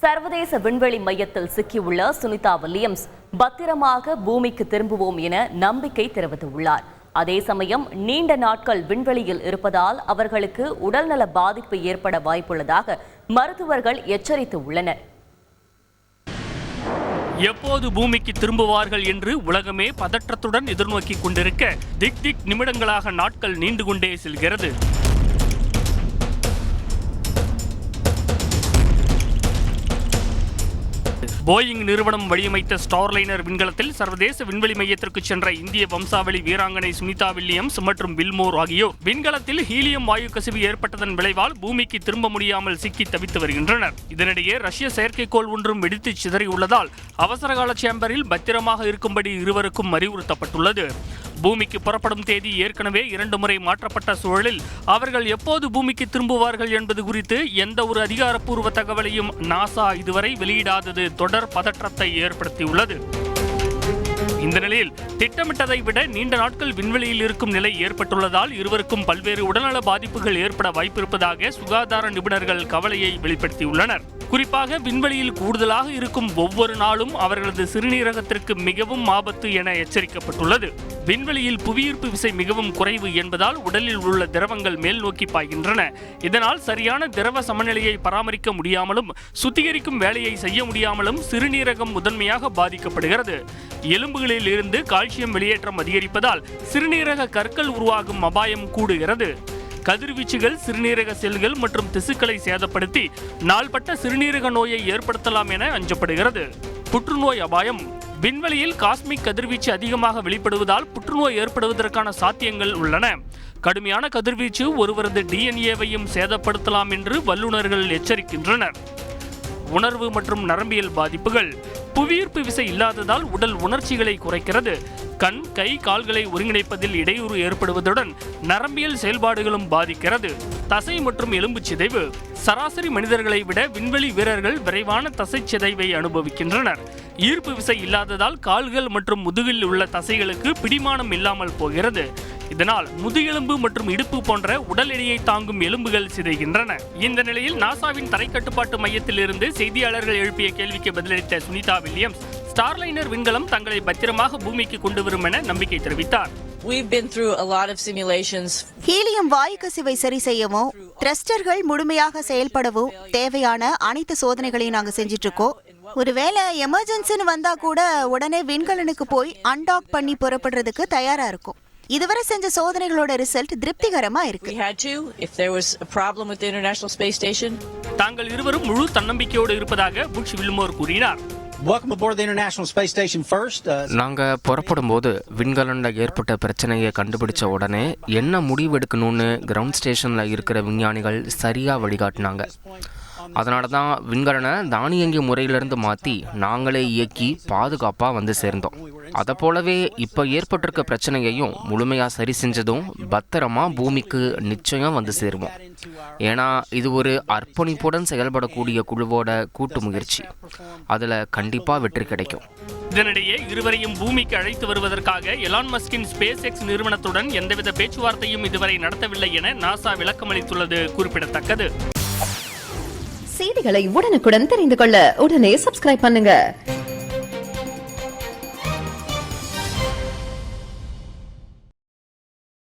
சர்வதேச விண்வெளி மையத்தில் சிக்கியுள்ள சுனிதா வில்லியம்ஸ் பத்திரமாக பூமிக்கு திரும்புவோம் என நம்பிக்கை தெரிவித்துள்ளார். அதே சமயம் நீண்ட நாட்கள் விண்வெளியில் இருப்பதால் அவர்களுக்கு உடல்நல பாதிப்பு ஏற்பட வாய்ப்புள்ளதாக மருத்துவர்கள் எச்சரித்துள்ளனர். எப்போது பூமிக்கு திரும்புவார்கள் என்று உலகமே பதற்றத்துடன் எதிர்நோக்கிக் கொண்டிருக்க திக் நிமிடங்களாக நாட்கள் நீண்டு கொண்டே செல்கிறது. போயிங் நிறுவனம் வடிவமைத்த ஸ்டார்லைனர் விண்கலத்தில் சர்வதேச விண்வெளி மையத்திற்கு சென்ற இந்திய வம்சாவளி வீராங்கனை சுனிதா வில்லியம்ஸ் மற்றும் வில்மோர் ஆகியோர் விண்கலத்தில் ஹீலியம் வாயு கசிவு ஏற்பட்டதன் விளைவால் பூமிக்கு திரும்ப முடியாமல் சிக்கி தவித்து வருகின்றனர். இதனிடையே ரஷ்ய செயற்கைக்கோள் ஒன்றும் வெடித்து சிதறியுள்ளதால் அவசரகால சேம்பரில் பத்திரமாக இருக்கும்படி இருவருக்கும் அறிவுறுத்தப்பட்டுள்ளது. பூமிக்கு புறப்படும் தேதி ஏற்கனவே 2 முறை மாற்றப்பட்ட சூழலில் அவர்கள் எப்போது பூமிக்கு திரும்புவார்கள் என்பது குறித்து எந்த ஒரு அதிகாரப்பூர்வ தகவலையும் நாசா இதுவரை வெளியிடாதது தொடர் பதற்றத்தை ஏற்படுத்தியுள்ளது. இந்த நிலையில் திட்டமிட்டதை விட நீண்ட நாட்கள் விண்வெளியில் இருக்கும் நிலை ஏற்பட்டுள்ளதால் இருவருக்கும் பல்வேறு உடல்நல பாதிப்புகள் ஏற்பட வாய்ப்பிருப்பதாக சுகாதார நிபுணர்கள் கவலையை வெளிப்படுத்தியுள்ளனர். குறிப்பாக விண்வெளியில் கூடுதலாக இருக்கும் ஒவ்வொரு நாளும் அவர்களது சிறுநீரகத்திற்கு மிகவும் ஆபத்து என எச்சரிக்கப்பட்டுள்ளது. விண்வெளியில் புவியீர்ப்பு விசை மிகவும் குறைவு என்பதால் உடலில் உள்ள திரவங்கள் மேல் நோக்கி பாய்கின்றன. இதனால் சரியான திரவ சமநிலையை பராமரிக்க முடியாமலும் சுத்திகரிக்கும் வேலையை செய்ய முடியாமலும் சிறுநீரகம் முதன்மையாக பாதிக்கப்படுகிறது. எலும்புகளில் இருந்து கால்சியம் வெளியேற்றம் அதிகரிப்பதால் சிறுநீரக கற்கள் உருவாகும் அபாயம் கூடுகிறது. கதிர்வீச்சுகள் சிறுநீரக செல்கள் மற்றும் திசுக்களை சேதப்படுத்தி நாள்பட்ட சிறுநீரக நோயை ஏற்படுத்தலாம் என அஞ்சப்படுகிறது. புற்றுநோய் அபாயம். விண்வெளியில் காஸ்மிக் கதிர்வீச்சு அதிகமாக வெளிப்படுவதால் புற்றுநோய் ஏற்படுவதற்கான சாத்தியங்கள் உள்ளன. கடுமையான கதிர்வீச்சு ஒருவரது டிஎன்ஏவையும் சேதப்படுத்தலாம் என்று வல்லுநர்கள் எச்சரிக்கின்றனர். உணர்வு மற்றும் நரம்பியல் பாதிப்புகள். புவியீர்ப்பு விசை இல்லாததால் உடல் உணர்ச்சிகளை குறைக்கிறது. கண், கை, கால்களை ஒருங்கிணைப்பதில் இடையூறு ஏற்படுவதுடன் நரம்பியல் செயல்பாடுகளும் பாதிக்கிறது. தசை மற்றும் எலும்பு சிதைவு. சராசரி மனிதர்களை விட விண்வெளி வீரர்கள் விரைவான தசை சிதைவை அனுபவிக்கின்றனர். ஈர்ப்பு விசை இல்லாததால் கால்கள் மற்றும் முதுகில் உள்ள தசைகளுக்கு பிடிமானம் இல்லாமல் போகிறது. இதனால் முதுகெலும்பு மற்றும் இடுப்பு போன்ற உடல் எடையை தாங்கும் எலும்புகள் சிதைகின்றன. இந்த நிலையில் நாசாவின் தரைக்கட்டுப்பாட்டு மையத்தில் இருந்து செய்தியாளர்கள் எழுப்பிய கேள்விக்கு பதிலளித்த சுனிதா வில்லியம்ஸ் ஸ்டார்லைனர் விண்கலம் தங்களை பத்திரமாக பூமிக்கு கொண்டு வரும் என நம்பிக்கை தெரிவித்தார். ஹீலியம் வாயு கசிவை சரி செய்யவும் த்ரஸ்டர்கள் முழுமையாக செயல்படவும் தேவையான அனைத்து சோதனைகளையும் நாங்க செஞ்சிட்டு இருக்கோம். ஒருவேளை எமர்ஜென்சின்னு வந்தா கூட உடனே விண்கலனுக்கு போய் அன்டாக் பண்ணி புறப்படுறதுக்கு தயாரா இருக்கும். இதுவரை செஞ்ச சோதனைகளோட ரிசல்ட் திருப்திகரமா இருக்கு. தாங்கள் இருவரும் முழு தன்னம்பிக்கையோடு இருப்பதாக புஷ் வில்மோர் கூறினார். நாங்க புறப்படும் போது விண்கலன்ல ஏற்பட்ட பிரச்சனையை கண்டுபிடிச்ச உடனே என்ன முடிவு எடுக்கணும்னு கிரவுண்ட் ஸ்டேஷன்ல இருக்கிற விஞ்ஞானிகள் சரியா வழிகாட்டினாங்க. அதனால தான் விண்கலனை தானியங்கி முறையிலிருந்து மாற்றி நாங்களே இயக்கி பாதுகாப்பாக வந்து சேர்ந்தோம். அதை போலவே இப்போ ஏற்பட்டிருக்க பிரச்சனையையும் முழுமையாக சரி செஞ்சதும் பத்திரமா பூமிக்கு நிச்சயம் வந்து சேருவோம். ஏன்னா இது ஒரு அர்ப்பணிப்புடன் செயல்படக்கூடிய குழுவோட கூட்டு முயற்சி. அதில் கண்டிப்பாக வெற்றி கிடைக்கும். இதனிடையே இருவரையும் பூமிக்கு அழைத்து வருவதற்காக எலான் மஸ்கின் ஸ்பேஸ் எக்ஸ் நிறுவனத்துடன் எந்தவித பேச்சுவார்த்தையும் இதுவரை நடத்தவில்லை என நாசா விளக்கமளித்துள்ளது குறிப்பிடத்தக்கது. செய்திகளை உடனுக்குடன் தெரிந்து கொள்ள உடனே சப்ஸ்கிரைப் பண்ணுங்க.